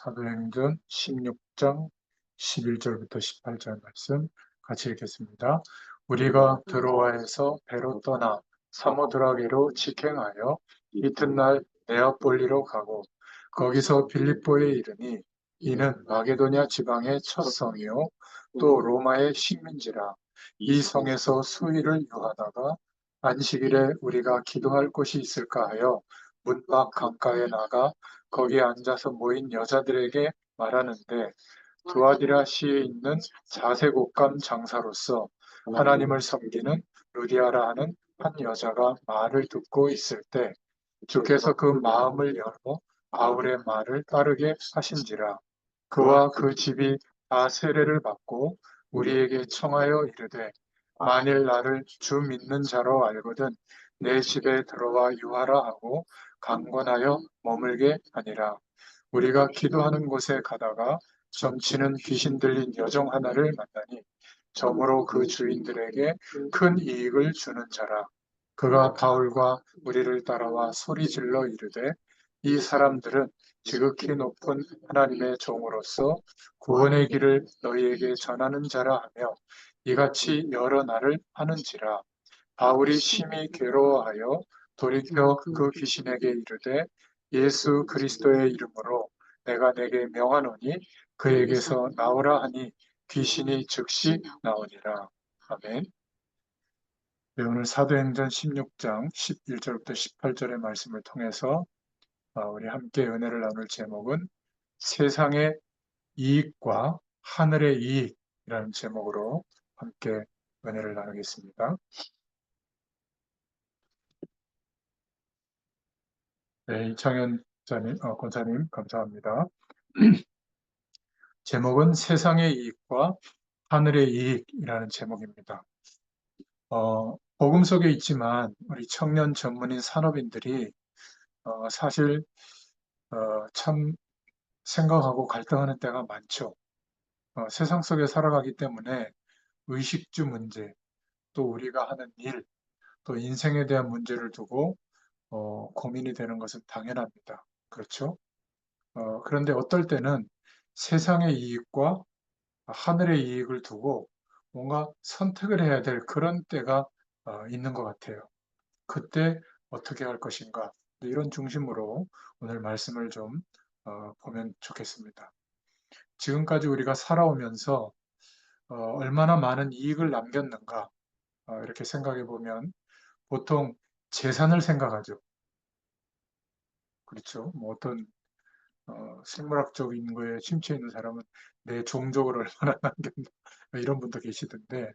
사도행전 16장 11절부터 18절 말씀 같이 읽겠습니다. 우리가 드로아에서 배로 떠나 사모드라게로 직행하여 이튿날 네아폴리로 가고 거기서 빌립보에 이르니 이는 마게도냐 지방의 첫 성이요 또 로마의 식민지라. 이 성에서 수일을 유하다가 안식일에 우리가 기도할 곳이 있을까 하여 문밖 강가에 나가 거기에 앉아서 모인 여자들에게 말하는데, 두아디라시에 있는 자색옷감 장사로서 하나님을 섬기는 루디아라 하는 한 여자가 말을 듣고 있을 때 주께서 그 마음을 열어 바울의 말을 따르게 하신지라. 그와 그 집이 다 세례를 받고 우리에게 청하여 이르되, 만일 나를 주 믿는 자로 알거든 내 집에 들어와 유하라 하고 강권하여 머물게 하니라. 우리가 기도하는 곳에 가다가 점치는 귀신 들린 여종 하나를 만나니 점으로 그 주인들에게 큰 이익을 주는 자라. 그가 바울과 우리를 따라와 소리질러 이르되, 이 사람들은 지극히 높은 하나님의 종으로서 구원의 길을 너희에게 전하는 자라 하며 이같이 여러 날을 하는지라. 바울이 심히 괴로워하여 돌이켜 그 귀신에게 이르되, 예수 그리스도의 이름으로 내가 내게 명하노니 그에게서 나오라 하니 귀신이 즉시 나오니라. 아멘. 네, 오늘 사도행전 16장 11절부터 18절의 말씀을 통해서 우리 함께 은혜를 나눌 제목은 세상의 이익과 하늘의 이익이라는 제목으로 함께 은혜를 나누겠습니다. 네, 이창현 권사님 감사합니다. 제목은 세상의 이익과 하늘의 이익이라는 제목입니다. 복음 속에 있지만 우리 청년 전문인 산업인들이 사실 참 생각하고 갈등하는 때가 많죠. 세상 속에 살아가기 때문에 의식주 문제, 또 우리가 하는 일, 또 인생에 대한 문제를 두고 고민이 되는 것은 당연합니다. 그렇죠? 그런데 어떨 때는 세상의 이익과 하늘의 이익을 두고 뭔가 선택을 해야 될 그런 때가 있는 것 같아요. 그때 어떻게 할 것인가? 이런 중심으로 오늘 말씀을 좀 보면 좋겠습니다. 지금까지 우리가 살아오면서 얼마나 많은 이익을 남겼는가? 이렇게 생각해 보면 보통 재산을 생각하죠. 그렇죠? 뭐 어떤 생물학적인 거에 심취해 있는 사람은 내 종족을 얼마나 남겼나 이런 분도 계시던데,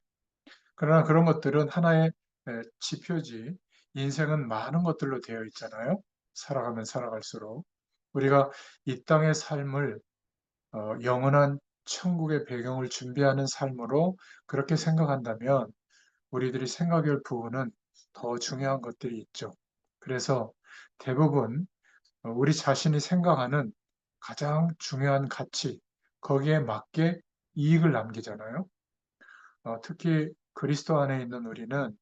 그러나 그런 것들은 하나의 지표지. 인생은 많은 것들로 되어 있잖아요. 살아가면 살아갈수록 우리가 이 땅의 삶을 영원한 천국의 배경을 준비하는 삶으로 그렇게 생각한다면 우리들이 생각할 부분은 더 중요한 것들이 있죠. 그래서 대부분 우리 자신이 생각하는 가장 중요한 가치, 거기에 맞게 이익을 남기잖아요. 특히 그리스도 안에 있는 우리는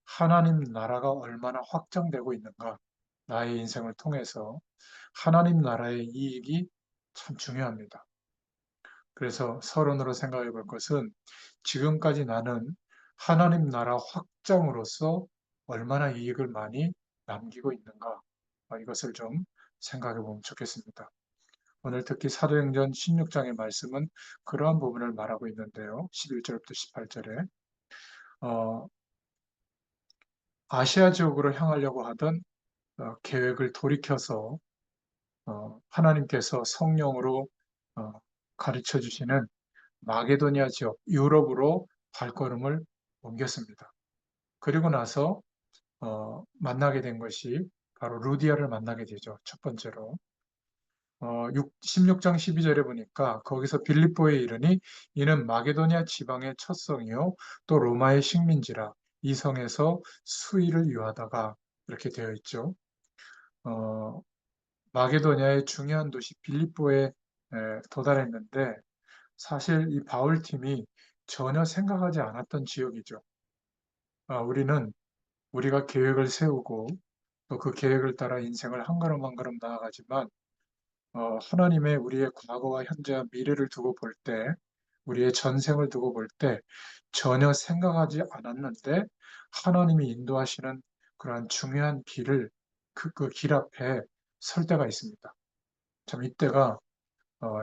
하나님 나라가 얼마나 확장되고 있는가, 나의 인생을 통해서 하나님 나라의 이익이 참 중요합니다. 그래서 서론으로 생각해 볼 것은 지금까지 나는 하나님 나라 확장으로서 얼마나 이익을 많이 남기고 있는가, 이것을 좀 생각해 보면 좋겠습니다. 오늘 특히 사도행전 16장의 말씀은 그러한 부분을 말하고 있는데요. 11절부터 18절에 아시아 지역으로 향하려고 하던 계획을 돌이켜서 하나님께서 성령으로 어, 가르쳐 주시는 마게도니아 지역, 유럽으로 발걸음을 옮겼습니다. 그리고 나서 만나게 된 것이 바로 루디아를 만나게 되죠. 첫 번째로. 16장 12절에 보니까 거기서 빌립보에 이르니 이는 마게도니아 지방의 첫 성이요 또 로마의 식민지라. 이 성에서 수일을 유하다가 이렇게 되어 있죠. 어, 마게도니아의 중요한 도시 빌립보에 도달했는데 사실 이 바울 팀이 전혀 생각하지 않았던 지역이죠. 우리는 우리가 계획을 세우고 또 그 계획을 따라 인생을 한 걸음 한 걸음 나아가지만 하나님의 우리의 과거와 현재와 미래를 두고 볼 때, 우리의 전생을 두고 볼 때 전혀 생각하지 않았는데 하나님이 인도하시는 그러한 중요한 길을 그 길 앞에 설 때가 있습니다. 참 이때가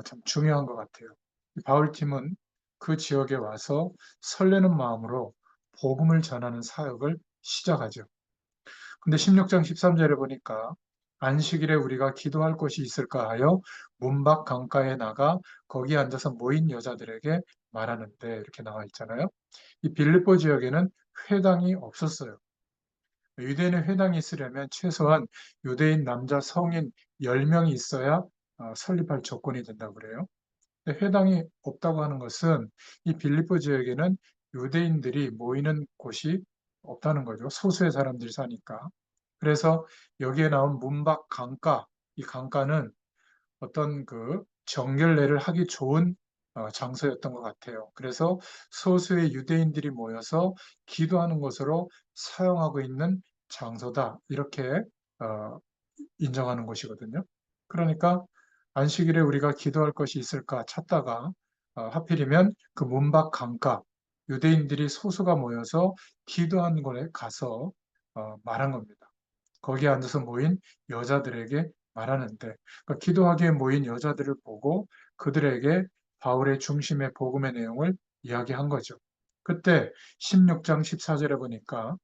참 중요한 것 같아요. 이 바울팀은 그 지역에 와서 설레는 마음으로 복음을 전하는 사역을 시작하죠. 근데 16장 13절에 보니까 안식일에 우리가 기도할 곳이 있을까 하여 문 밖 강가에 나가 거기 앉아서 모인 여자들에게 말하는데 이렇게 나와 있잖아요. 이 빌립보 지역에는 회당이 없었어요. 유대인의 회당이 있으려면 최소한 유대인 남자 성인 10명이 있어야 설립할 조건이 된다고 그래요. 근데 회당이 없다고 하는 것은 이 빌립보 지역에는 유대인들이 모이는 곳이 없다는 거죠. 소수의 사람들이 사니까. 그래서 여기에 나온 문밖 강가, 이 강가는 어떤 그 정결례를 하기 좋은 장소였던 것 같아요. 그래서 소수의 유대인들이 모여서 기도하는 곳으로 사용하고 있는 장소다. 이렇게 어, 인정하는 곳이거든요. 그러니까 안식일에 우리가 기도할 것이 있을까 찾다가 하필이면 그 문밖 강가, 유대인들이 소수가 모여서 기도하는 곳에 가서 말한 겁니다. 거기에 앉아서 모인 여자들에게 말하는데 그러니까 기도하기에 모인 여자들을 보고 그들에게 바울의 중심의 복음의 내용을 이야기한 거죠. 그때 16장 14절에 보니까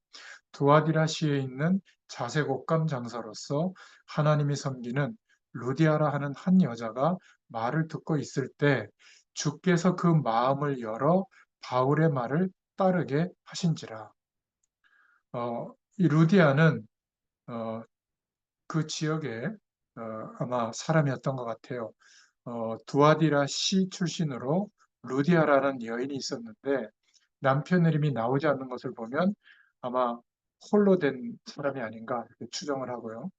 두아디라시에 있는 자색 옷감 장사로서 하나님이 섬기는 루디아라 하는 한 여자가 말을 듣고 있을 때 주께서 그 마음을 열어 바울의 말을 따르게 하신지라. 이 루디아는 어, 그 지역에 아마 사람이었던 것 같아요. 두아디라 시 출신으로 루디아라는 여인이 있었는데 남편 이름이 나오지 않는 것을 보면 아마 홀로 된 사람이 아닌가 이렇게 추정을 하고요.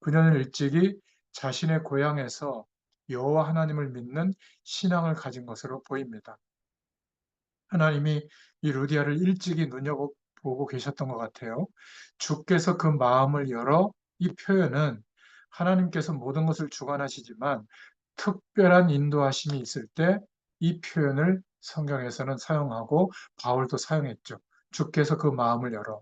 그녀는 일찍이 자신의 고향에서 여호와 하나님을 믿는 신앙을 가진 것으로 보입니다. 하나님이 이 루디아를 일찍이 눈여겨보고 계셨던 것 같아요. 주께서 그 마음을 열어 이 표현은 하나님께서 모든 것을 주관하시지만 특별한 인도하심이 있을 때 이 표현을 성경에서는 사용하고 바울도 사용했죠. 주께서 그 마음을 열어.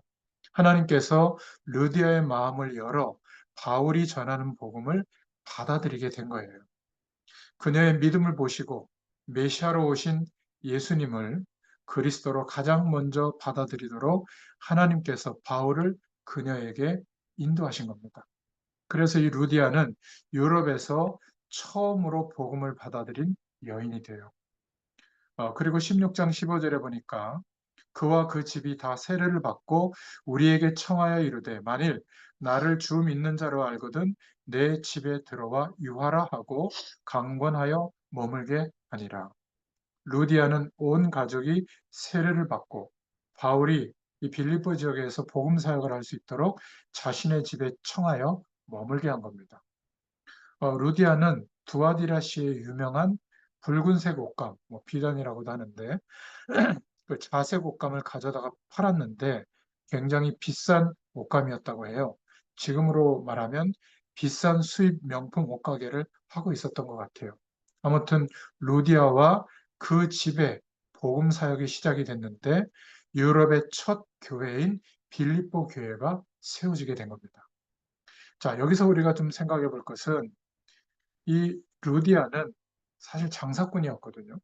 하나님께서 루디아의 마음을 열어 바울이 전하는 복음을 받아들이게 된 거예요. 그녀의 믿음을 보시고 메시아로 오신 예수님을 그리스도로 가장 먼저 받아들이도록 하나님께서 바울을 그녀에게 인도하신 겁니다. 그래서 이 루디아는 유럽에서 처음으로 복음을 받아들인 여인이 돼요. 그리고 16장 15절에 보니까 그와 그 집이 다 세례를 받고 우리에게 청하여 이르되 만일 나를 주 믿는 자로 알거든 내 집에 들어와 유하라 하고 강권하여 머물게 하니라. 루디아는 온 가족이 세례를 받고 바울이 이 빌립보 지역에서 복음 사역을 할 수 있도록 자신의 집에 청하여 머물게 한 겁니다. 루디아는 두아디라시의 유명한 붉은색 옷감, 뭐 비단이라고도 하는데 그 자색 옷감을 가져다가 팔았는데 굉장히 비싼 옷감이었다고 해요. 지금으로 말하면 비싼 수입 명품 옷가게를 하고 있었던 것 같아요. 아무튼 루디아와 그 집에 복음 사역이 시작이 됐는데 유럽의 첫 교회인 빌립보 교회가 세워지게 된 겁니다. 자, 여기서 우리가 좀 생각해 볼 것은 이 루디아는 사실 장사꾼이었거든요.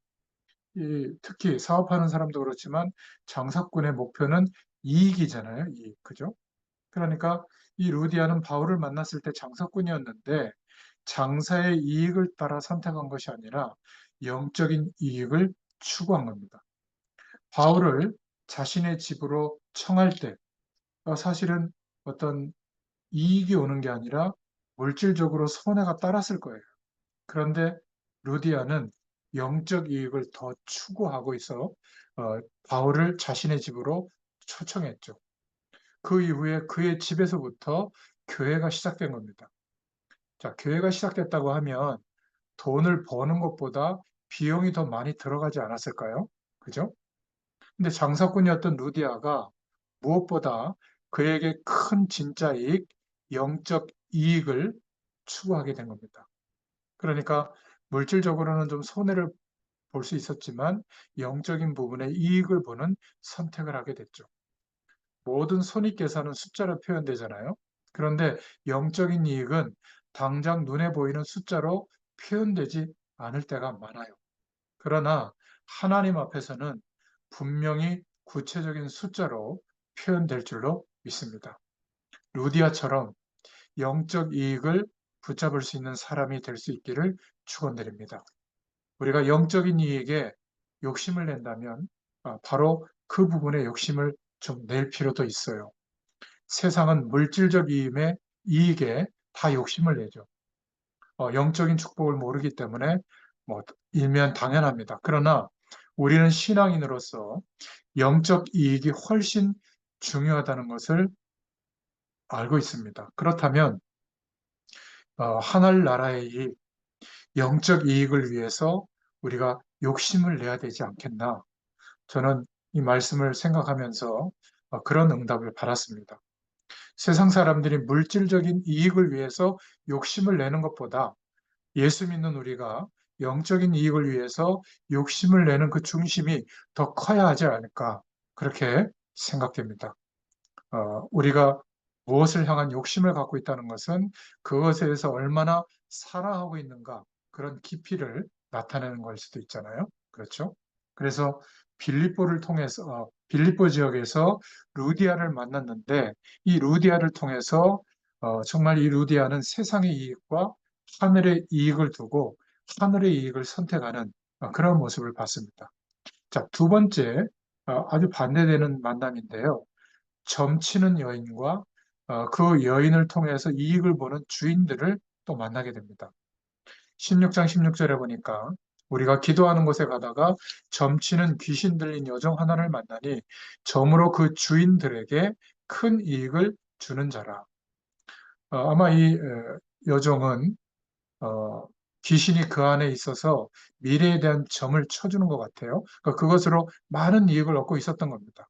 특히 사업하는 사람도 그렇지만 장사꾼의 목표는 이익이잖아요. 이익, 그죠? 그러니까 이 루디아는 바울을 만났을 때 장사꾼이었는데 장사의 이익을 따라 선택한 것이 아니라 영적인 이익을 추구한 겁니다. 바울을 자신의 집으로 청할 때 사실은 어떤 이익이 오는 게 아니라 물질적으로 손해가 따랐을 거예요. 그런데 루디아는 영적 이익을 더 추구하고 있어 바울을 자신의 집으로 초청했죠. 그 이후에 그의 집에서부터 교회가 시작된 겁니다. 자, 교회가 시작됐다고 하면 돈을 버는 것보다 비용이 더 많이 들어가지 않았을까요? 그죠? 근데 장사꾼이었던 루디아가 무엇보다 그에게 큰 진짜 이익, 영적 이익을 추구하게 된 겁니다. 그러니까 물질적으로는 좀 손해를 볼 수 있었지만 영적인 부분에 이익을 보는 선택을 하게 됐죠. 모든 손익계산은 숫자로 표현되잖아요. 그런데 영적인 이익은 당장 눈에 보이는 숫자로 표현되지 않을 때가 많아요. 그러나 하나님 앞에서는 분명히 구체적인 숫자로 표현될 줄로 믿습니다. 루디아처럼 영적 이익을 붙잡을 수 있는 사람이 될 수 있기를 축원드립니다. 우리가 영적인 이익에 욕심을 낸다면 바로 그 부분에 욕심을 좀 낼 필요도 있어요. 세상은 물질적 이익에 다 욕심을 내죠. 영적인 축복을 모르기 때문에 뭐 일면 당연합니다. 그러나 우리는 신앙인으로서 영적 이익이 훨씬 중요하다는 것을 알고 있습니다. 그렇다면 하늘나라의 이 영적 이익을 위해서 우리가 욕심을 내야 되지 않겠나? 저는 이 말씀을 생각하면서 그런 응답을 받았습니다. 세상 사람들이 물질적인 이익을 위해서 욕심을 내는 것보다 예수 믿는 우리가 영적인 이익을 위해서 욕심을 내는 그 중심이 더 커야 하지 않을까 그렇게 생각됩니다. 우리가 무엇을 향한 욕심을 갖고 있다는 것은 그것에 대해서 얼마나 사랑하고 있는가 그런 깊이를 나타내는 걸 수도 있잖아요. 그렇죠? 그래서 빌립보를 통해서 빌립보 지역에서 루디아를 만났는데 이 루디아를 통해서 정말 이 루디아는 세상의 이익과 하늘의 이익을 두고 하늘의 이익을 선택하는 그런 모습을 봤습니다. 자, 두 번째 아주 반대되는 만남인데요. 점치는 여인과 그 여인을 통해서 이익을 보는 주인들을 또 만나게 됩니다. 16장 16절에 보니까 우리가 기도하는 곳에 가다가 점치는 귀신 들린 여종 하나를 만나니 점으로 그 주인들에게 큰 이익을 주는 자라. 아마 이 여종은 귀신이 그 안에 있어서 미래에 대한 점을 쳐주는 것 같아요. 그러니까 그것으로 많은 이익을 얻고 있었던 겁니다.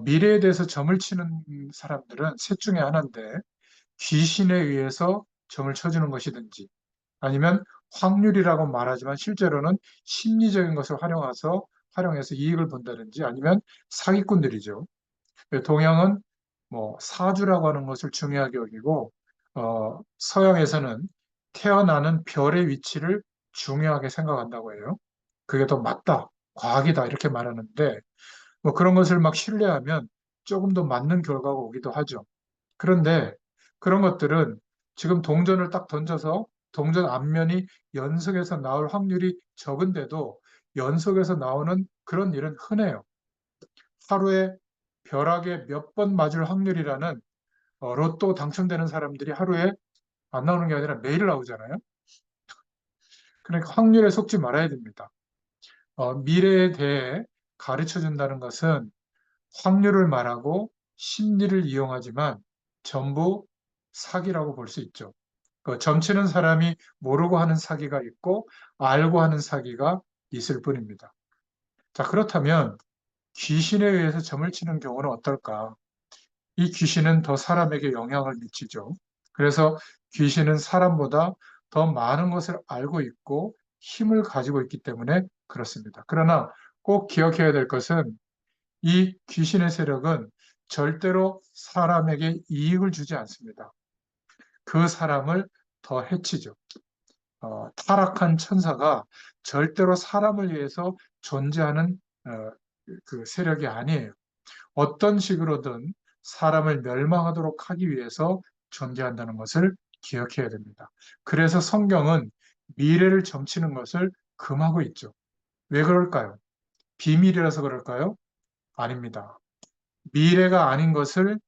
미래에 대해서 점을 치는 사람들은 셋 중에 하나인데 귀신에 의해서 점을 쳐주는 것이든지 아니면 확률이라고 말하지만 실제로는 심리적인 것을 활용해서 이익을 본다든지 아니면 사기꾼들이죠. 동양은 뭐 사주라고 하는 것을 중요하게 여기고 서양에서는 태어나는 별의 위치를 중요하게 생각한다고 해요. 그게 더 맞다, 과학이다 이렇게 말하는데 뭐 그런 것을 막 신뢰하면 조금 더 맞는 결과가 오기도 하죠. 그런데 그런 것들은 지금 동전을 딱 던져서 동전 앞면이 연속해서 나올 확률이 적은데도 연속해서 나오는 그런 일은 흔해요. 하루에 벼락에 몇 번 맞을 확률이라는 로또 당첨되는 사람들이 하루에 안 나오는 게 아니라 매일 나오잖아요. 그러니까 확률에 속지 말아야 됩니다. 미래에 대해 가르쳐 준다는 것은 확률을 말하고 심리를 이용하지만 전부 사기라고 볼 수 있죠. 그 점치는 사람이 모르고 하는 사기가 있고 알고 하는 사기가 있을 뿐입니다. 자, 그렇다면 귀신에 의해서 점을 치는 경우는 어떨까? 이 귀신은 더 사람에게 영향을 미치죠. 그래서 귀신은 사람보다 더 많은 것을 알고 있고 힘을 가지고 있기 때문에 그렇습니다. 그러나 꼭 기억해야 될 것은 이 귀신의 세력은 절대로 사람에게 이익을 주지 않습니다. 그 사람을 더 해치죠. 타락한 천사가 절대로 사람을 위해서 존재하는 그 세력이 아니에요. 어떤 식으로든 사람을 멸망하도록 하기 위해서 존재한다는 것을 기억해야 됩니다. 그래서 성경은 미래를 점치는 것을 금하고 있죠. 왜 그럴까요? 비밀이라서 그럴까요? 아닙니다. 미래가 아닌 것을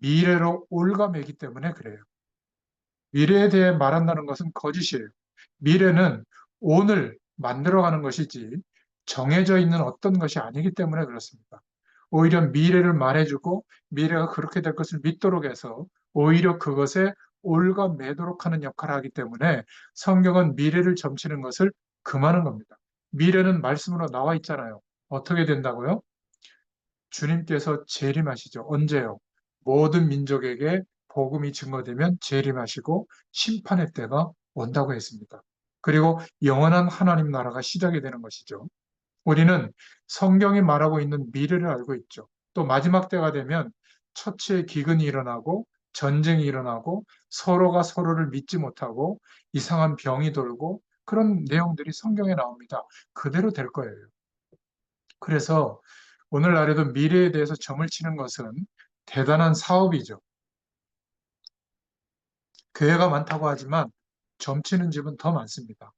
미래로 옭아매기 때문에 그래요. 미래에 대해 말한다는 것은 거짓이에요. 미래는 오늘 만들어가는 것이지 정해져 있는 어떤 것이 아니기 때문에 그렇습니다. 오히려 미래를 말해주고 미래가 그렇게 될 것을 믿도록 해서 오히려 그것에 옭아매도록 하는 역할을 하기 때문에 성경은 미래를 점치는 것을 금하는 겁니다. 미래는 말씀으로 나와 있잖아요. 어떻게 된다고요? 주님께서 재림하시죠. 언제요? 모든 민족에게 복음이 증거되면 재림하시고 심판의 때가 온다고 했습니다. 그리고 영원한 하나님 나라가 시작이 되는 것이죠. 우리는 성경이 말하고 있는 미래를 알고 있죠. 또 마지막 때가 되면 처치의 기근이 일어나고 전쟁이 일어나고 서로가 서로를 믿지 못하고 이상한 병이 돌고 그런 내용들이 성경에 나옵니다. 그대로 될 거예요. 그래서 오늘날에도 미래에 대해서 점을 치는 것은 대단한 사업이죠. 교회가 많다고 하지만 점치는 집은 더 많습니다.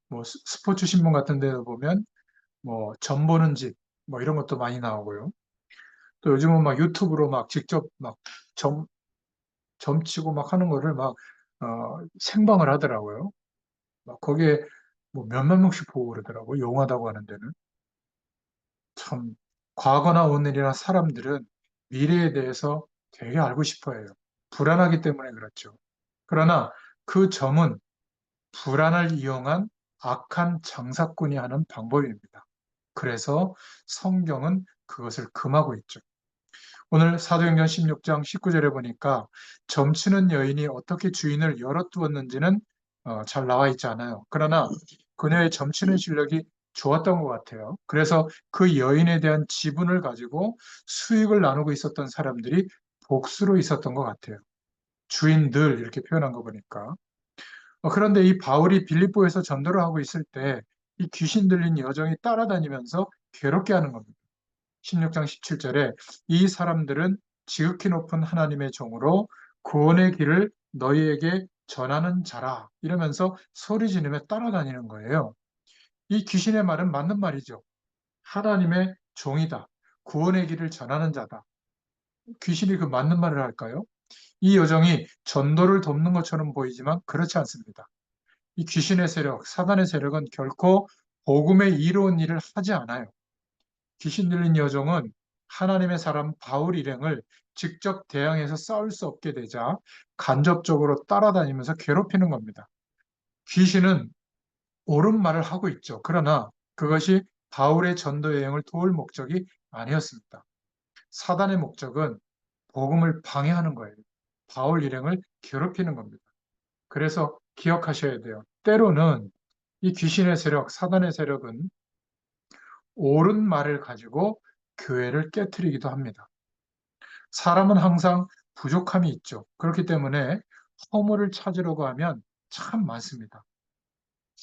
뭐 스포츠 신문 같은 데 보면 뭐 점 보는 집 뭐 이런 것도 많이 나오고요. 또 요즘은 막 유튜브로 막 직접 막 점, 점치고 막 하는 거를 막 생방을 하더라고요. 막 거기에 뭐 몇만 명씩 보고 그러더라고요. 용하다고 하는 데는. 참 과거나 오늘이나 사람들은 미래에 대해서 되게 알고 싶어 해요. 불안하기 때문에 그렇죠. 그러나 그 점은 불안을 이용한 악한 장사꾼이 하는 방법입니다. 그래서 성경은 그것을 금하고 있죠. 오늘 사도행전 16장 19절에 보니까 점치는 여인이 어떻게 주인을 열어두었는지는 잘 나와 있지 않아요. 그러나 그녀의 점치는 실력이 좋았던 것 같아요. 그래서 그 여인에 대한 지분을 가지고 수익을 나누고 있었던 사람들이 복수로 있었던 것 같아요. 주인들 이렇게 표현한 거 보니까. 그런데 이 바울이 빌립보에서 전도를 하고 있을 때 이 귀신 들린 여정이 따라다니면서 괴롭게 하는 겁니다. 16장 17절에 이 사람들은 지극히 높은 하나님의 종으로 구원의 길을 너희에게 전하는 자라 이러면서 소리 지르며 따라다니는 거예요. 이 귀신의 말은 맞는 말이죠. 하나님의 종이다. 구원의 길을 전하는 자다. 귀신이 그 맞는 말을 할까요? 이 여정이 전도를 돕는 것처럼 보이지만 그렇지 않습니다. 이 귀신의 세력, 사단의 세력은 결코 복음의 이로운 일을 하지 않아요. 귀신 들린 여종은 하나님의 사람 바울 일행을 직접 대항해서 싸울 수 없게 되자 간접적으로 따라다니면서 괴롭히는 겁니다. 귀신은 옳은 말을 하고 있죠. 그러나 그것이 바울의 전도 여행을 도울 목적이 아니었습니다. 사단의 목적은 복음을 방해하는 거예요. 바울 일행을 괴롭히는 겁니다. 그래서 기억하셔야 돼요. 때로는 이 귀신의 세력, 사단의 세력은 옳은 말을 가지고 교회를 깨뜨리기도 합니다. 사람은 항상 부족함이 있죠. 그렇기 때문에 허물을 찾으려고 하면 참 많습니다.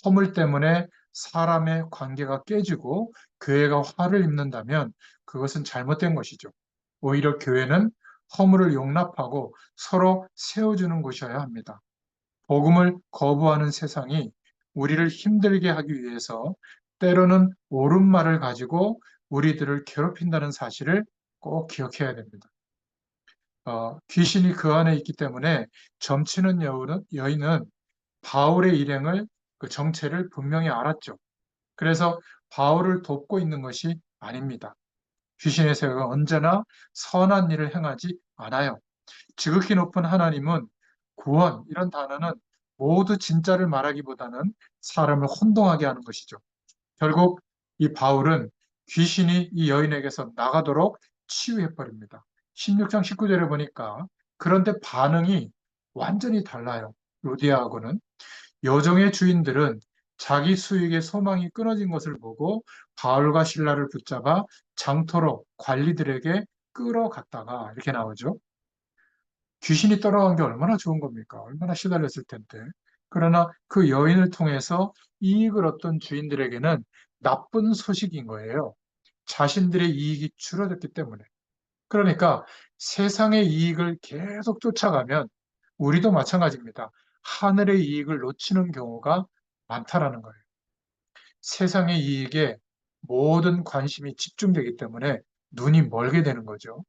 허물 때문에 사람의 관계가 깨지고 교회가 화를 입는다면 그것은 잘못된 것이죠. 오히려 교회는 허물을 용납하고 서로 세워주는 곳이어야 합니다. 복음을 거부하는 세상이 우리를 힘들게 하기 위해서 때로는 옳은 말을 가지고 우리들을 괴롭힌다는 사실을 꼭 기억해야 됩니다. 귀신이 그 안에 있기 때문에 점치는 여인은 바울의 일행을 그 정체를 분명히 알았죠. 그래서 바울을 돕고 있는 것이 아닙니다. 귀신의 세력은 언제나 선한 일을 행하지 않아요. 지극히 높은 하나님은 구원, 이런 단어는 모두 진짜를 말하기보다는 사람을 혼동하게 하는 것이죠. 결국 이 바울은 귀신이 이 여인에게서 나가도록 치유해버립니다. 16장 19절에 보니까 그런데 반응이 완전히 달라요. 루디아하고는. 여정의 주인들은 자기 수익의 소망이 끊어진 것을 보고 바울과 신라를 붙잡아 장터로 관리들에게 끌어갔다가 이렇게 나오죠. 귀신이 따라간 게 얼마나 좋은 겁니까? 얼마나 시달렸을 텐데. 그러나 그 여인을 통해서 이익을 얻던 주인들에게는 나쁜 소식인 거예요. 자신들의 이익이 줄어들기 때문에. 그러니까 세상의 이익을 계속 쫓아가면 우리도 마찬가지입니다. 하늘의 이익을 놓치는 경우가 많다라는 거예요. 세상의 이익에 모든 관심이 집중되기 때문에 눈이 멀게 되는 거죠.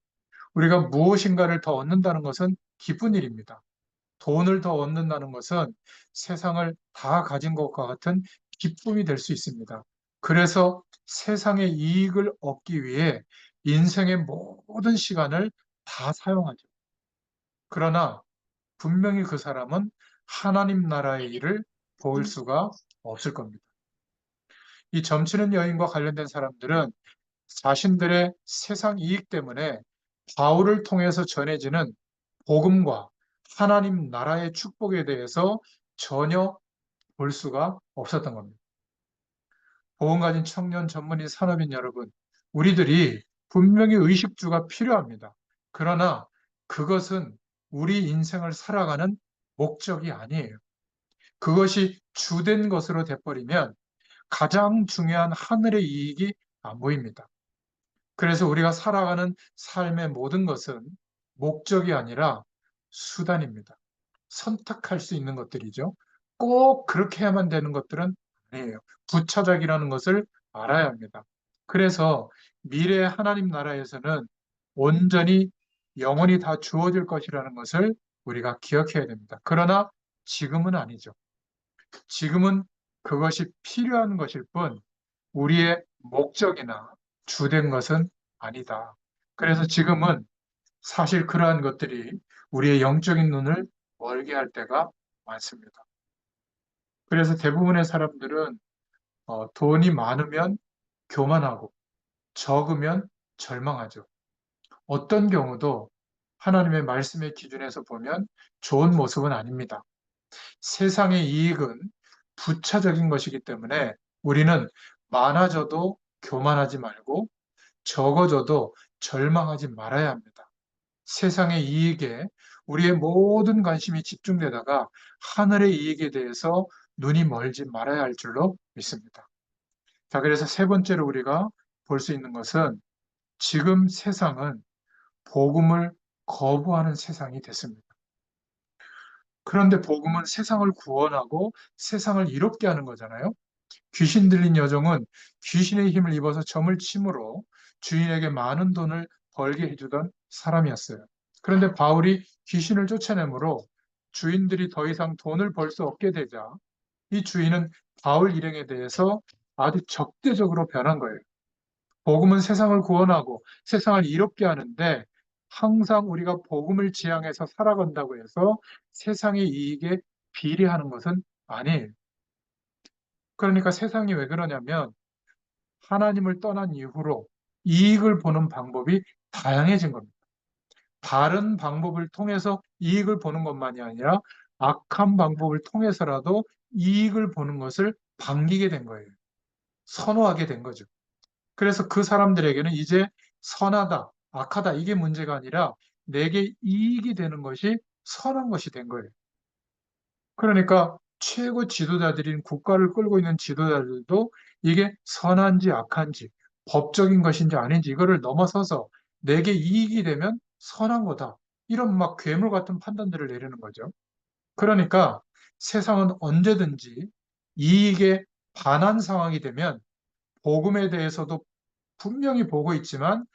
우리가 무엇인가를 더 얻는다는 것은 기쁜 일입니다. 돈을 더 얻는다는 것은 세상을 다 가진 것과 같은 기쁨이 될 수 있습니다. 그래서 세상의 이익을 얻기 위해 인생의 모든 시간을 다 사용하죠. 그러나 분명히 그 사람은 하나님 나라의 일을 도울 수가 없을 겁니다. 이 점치는 여인과 관련된 사람들은 자신들의 세상 이익 때문에 바울을 통해서 전해지는 복음과 하나님 나라의 축복에 대해서 전혀 볼 수가 없었던 겁니다. 보험 가진 청년 전문인 산업인 여러분, 우리들이 분명히 의식주가 필요합니다. 그러나 그것은 우리 인생을 살아가는 목적이 아니에요. 그것이 주된 것으로 돼버리면 가장 중요한 하늘의 이익이 안 보입니다. 그래서 우리가 살아가는 삶의 모든 것은 목적이 아니라 수단입니다. 선택할 수 있는 것들이죠. 꼭 그렇게 해야만 되는 것들은 아니에요. 부차적이라는 것을 알아야 합니다. 그래서 미래 하나님 나라에서는 온전히 영원히 다 주어질 것이라는 것을 우리가 기억해야 됩니다. 그러나 지금은 아니죠. 지금은 그것이 필요한 것일 뿐 우리의 목적이나 주된 것은 아니다. 그래서 지금은 사실 그러한 것들이 우리의 영적인 눈을 멀게 할 때가 많습니다. 그래서 대부분의 사람들은 돈이 많으면 교만하고 적으면 절망하죠. 어떤 경우도 하나님의 말씀의 기준에서 보면 좋은 모습은 아닙니다. 세상의 이익은 부차적인 것이기 때문에 우리는 많아져도 교만하지 말고 적어져도 절망하지 말아야 합니다. 세상의 이익에 우리의 모든 관심이 집중되다가 하늘의 이익에 대해서 눈이 멀지 말아야 할 줄로 믿습니다. 자, 그래서 세 번째로 우리가 볼 수 있는 것은 지금 세상은 복음을 거부하는 세상이 됐습니다. 그런데 복음은 세상을 구원하고 세상을 이롭게 하는 거잖아요. 귀신 들린 여종은 귀신의 힘을 입어서 점을 침으로 주인에게 많은 돈을 벌게 해주던 사람이었어요. 그런데 바울이 귀신을 쫓아내므로 주인들이 더 이상 돈을 벌 수 없게 되자 이 주인은 바울 일행에 대해서 아주 적대적으로 변한 거예요. 복음은 세상을 구원하고 세상을 이롭게 하는데 항상 우리가 복음을 지향해서 살아간다고 해서 세상의 이익에 비례하는 것은 아니에요. 그러니까 세상이 왜 그러냐면 하나님을 떠난 이후로 이익을 보는 방법이 다양해진 겁니다. 다른 방법을 통해서 이익을 보는 것만이 아니라 악한 방법을 통해서라도 이익을 보는 것을 반기게 된 거예요. 선호하게 된 거죠. 그래서 그 사람들에게는 이제 선하다, 악하다 이게 문제가 아니라 내게 이익이 되는 것이 선한 것이 된 거예요. 그러니까 최고 지도자들인 국가를 끌고 있는 지도자들도 이게 선한지 악한지 법적인 것인지 아닌지 이거를 넘어서서 내게 이익이 되면 선한 거다. 이런 막 괴물 같은 판단들을 내리는 거죠. 그러니까 세상은 언제든지 이익에 반한 상황이 되면 복음에 대해서도 분명히 보고 있지만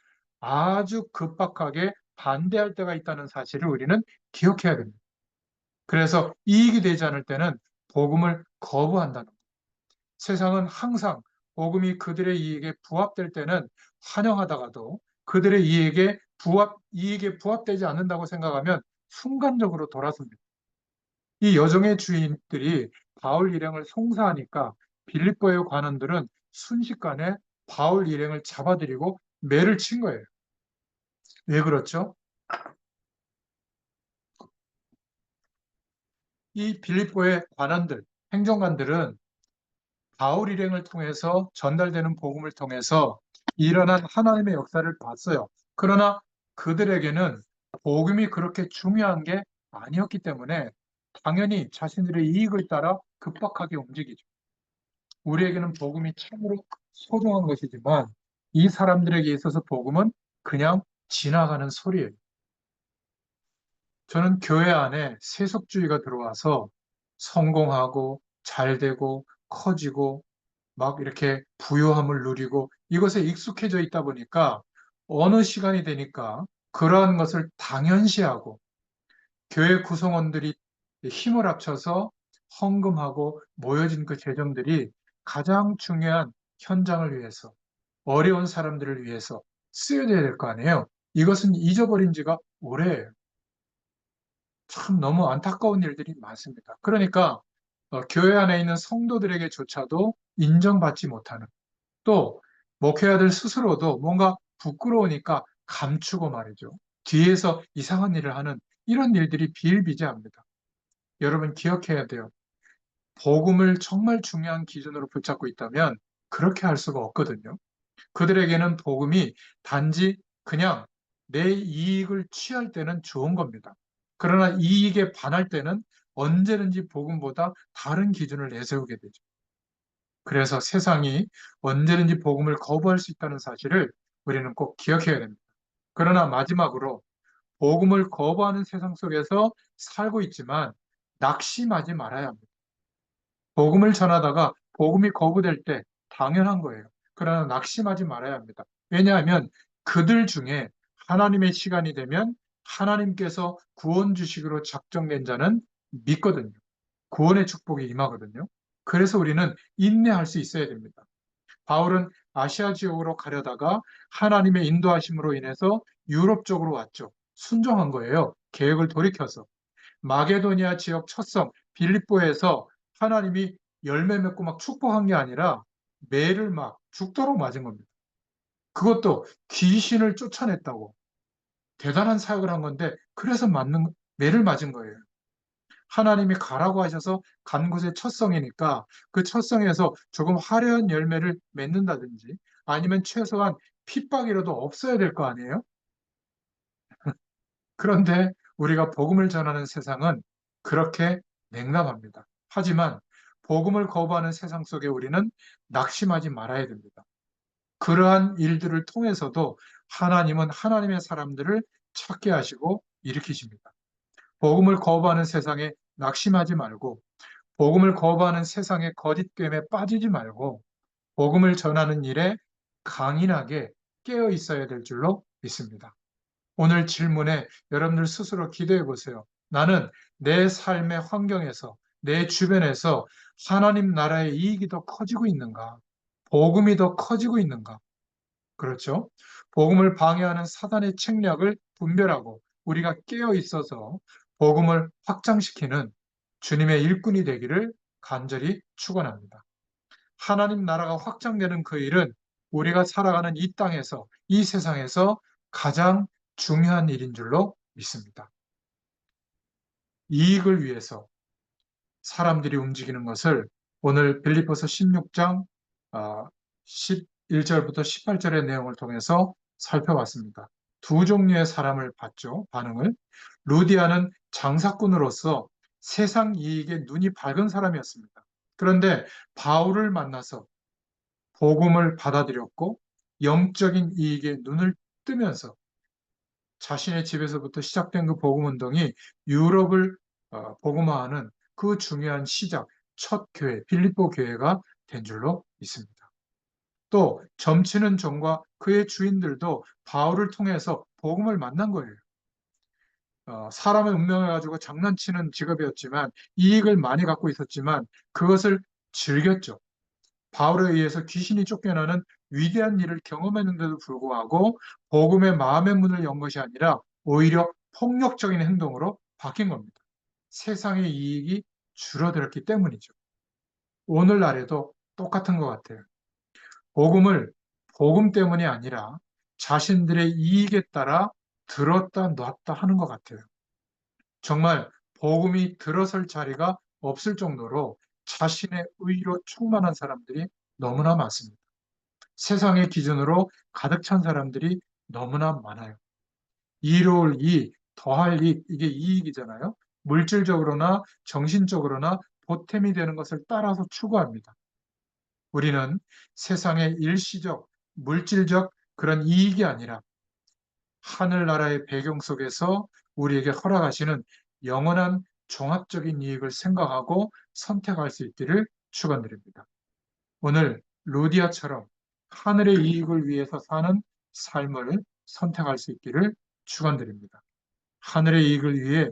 아주 급박하게 반대할 때가 있다는 사실을 우리는 기억해야 됩니다. 그래서 이익이 되지 않을 때는 복음을 거부한다는 것. 세상은 항상 복음이 그들의 이익에 부합될 때는 환영하다가도 그들의 이익에 부합되지 않는다고 생각하면 순간적으로 돌아섭니다. 이 여정의 주인들이 바울 일행을 송사하니까 빌립보의 관원들은 순식간에 바울 일행을 잡아들이고 매를 친 거예요. 왜 그렇죠? 이 빌립보의 관원들, 행정관들은 바울 일행을 통해서 전달되는 복음을 통해서 일어난 하나님의 역사를 봤어요. 그러나 그들에게는 복음이 그렇게 중요한 게 아니었기 때문에 당연히 자신들의 이익을 따라 급박하게 움직이죠. 우리에게는 복음이 참으로 소중한 것이지만 이 사람들에게 있어서 복음은 그냥 지나가는 소리예요. 저는 교회 안에 세속주의가 들어와서 성공하고 잘되고 커지고 막 이렇게 부요함을 누리고 이것에 익숙해져 있다 보니까 어느 시간이 되니까 그러한 것을 당연시하고 교회 구성원들이 힘을 합쳐서 헌금하고 모여진 그 재정들이 가장 중요한 현장을 위해서 어려운 사람들을 위해서 쓰여져야 될 거 아니에요. 이것은 잊어버린 지가 오래예요. 참 너무 안타까운 일들이 많습니다. 그러니까 교회 안에 있는 성도들에게조차도 인정받지 못하는 또 목회자들 스스로도 뭔가 부끄러우니까 감추고 말이죠. 뒤에서 이상한 일을 하는 이런 일들이 비일비재합니다. 여러분 기억해야 돼요. 복음을 정말 중요한 기준으로 붙잡고 있다면 그렇게 할 수가 없거든요. 그들에게는 복음이 단지 그냥 내 이익을 취할 때는 좋은 겁니다. 그러나 이익에 반할 때는 언제든지 복음보다 다른 기준을 내세우게 되죠. 그래서 세상이 언제든지 복음을 거부할 수 있다는 사실을 우리는 꼭 기억해야 됩니다. 그러나 마지막으로 복음을 거부하는 세상 속에서 살고 있지만 낙심하지 말아야 합니다. 복음을 전하다가 복음이 거부될 때 당연한 거예요. 그러나 낙심하지 말아야 합니다. 왜냐하면 그들 중에 하나님의 시간이 되면 하나님께서 구원 주식으로 작정된 자는 믿거든요. 구원의 축복이 임하거든요. 그래서 우리는 인내할 수 있어야 됩니다. 바울은 아시아 지역으로 가려다가 하나님의 인도하심으로 인해서 유럽 쪽으로 왔죠. 순종한 거예요. 계획을 돌이켜서. 마게도니아 지역 첫성 빌립보에서 하나님이 열매 맺고 막 축복한 게 아니라 매를 막 죽도록 맞은 겁니다. 그것도 귀신을 쫓아냈다고 대단한 사역을 한 건데 그래서 매를 맞은 거예요. 하나님이 가라고 하셔서 간 곳의 첫성이니까 그 첫성에서 조금 화려한 열매를 맺는다든지 아니면 최소한 핍박이라도 없어야 될 거 아니에요? 그런데 우리가 복음을 전하는 세상은 그렇게 냉담합니다. 하지만 복음을 거부하는 세상 속에 우리는 낙심하지 말아야 됩니다. 그러한 일들을 통해서도 하나님은 하나님의 사람들을 찾게 하시고 일으키십니다. 복음을 거부하는 세상에 낙심하지 말고 복음을 거부하는 세상의 거짓됨에 빠지지 말고 복음을 전하는 일에 강인하게 깨어 있어야 될 줄로 믿습니다. 오늘 질문에 여러분들 스스로 기도해 보세요. 나는 내 삶의 환경에서, 내 주변에서 하나님 나라의 이익이 더 커지고 있는가? 복음이 더 커지고 있는가? 그렇죠? 복음을 방해하는 사단의 책략을 분별하고 우리가 깨어 있어서 복음을 확장시키는 주님의 일꾼이 되기를 간절히 축원합니다. 하나님 나라가 확장되는 그 일은 우리가 살아가는 이 땅에서, 이 세상에서 가장 중요한 일인 줄로 믿습니다. 이익을 위해서 사람들이 움직이는 것을 오늘 빌립보서 16장 11절부터 18절의 내용을 통해서 살펴봤습니다. 두 종류의 사람을 봤죠, 반응을. 루디아는 장사꾼으로서 세상 이익에 눈이 밝은 사람이었습니다. 그런데 바울을 만나서 복음을 받아들였고 영적인 이익에 눈을 뜨면서 자신의 집에서부터 시작된 그 복음 운동이 유럽을 복음화하는 그 중요한 시작, 첫 교회, 빌립보 교회가 된 줄로 믿습니다. 또 점치는 종과 그의 주인들도 바울을 통해서 복음을 만난 거예요. 사람의 운명을 가지고 장난치는 직업이었지만 이익을 많이 갖고 있었지만 그것을 즐겼죠. 바울에 의해서 귀신이 쫓겨나는 위대한 일을 경험했는데도 불구하고 복음의 마음의 문을 연 것이 아니라 오히려 폭력적인 행동으로 바뀐 겁니다. 세상의 이익이 줄어들었기 때문이죠. 오늘날에도 똑같은 것 같아요. 복음을 복음 때문이 아니라 자신들의 이익에 따라 들었다 놨다 하는 것 같아요. 정말 복음이 들어설 자리가 없을 정도로 자신의 의로 충만한 사람들이 너무나 많습니다. 세상의 기준으로 가득 찬 사람들이 너무나 많아요. 이로울 이, 더할 이, 이게 이익이잖아요. 물질적으로나 정신적으로나 보탬이 되는 것을 따라서 추구합니다. 우리는 세상의 일시적, 물질적 그런 이익이 아니라 하늘나라의 배경 속에서 우리에게 허락하시는 영원한 종합적인 이익을 생각하고 선택할 수 있기를 축원드립니다. 오늘 루디아처럼 하늘의 이익을 위해서 사는 삶을 선택할 수 있기를 축원드립니다. 하늘의 이익을 위해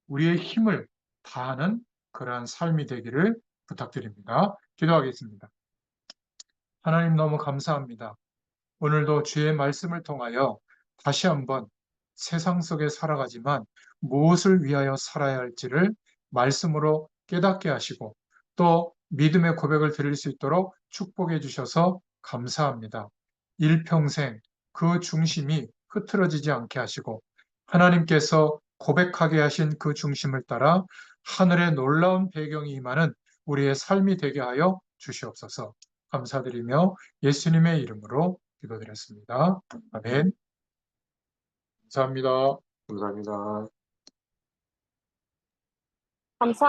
우리의 힘을 다하는 그러한 삶이 되기를 부탁드립니다. 기도하겠습니다. 하나님 너무 감사합니다. 오늘도 주의 말씀을 통하여 다시 한번 세상 속에 살아가지만 무엇을 위하여 살아야 할지를 말씀으로 깨닫게 하시고 또 믿음의 고백을 드릴 수 있도록 축복해 주셔서 감사합니다. 일평생 그 중심이 흐트러지지 않게 하시고 하나님께서 고백하게 하신 그 중심을 따라 하늘의 놀라운 배경이 임하는 우리의 삶이 되게 하여 주시옵소서. 감사드리며 예수님의 이름으로 기도드렸습니다. 아멘. 감사합니다. 감사합니다. 감사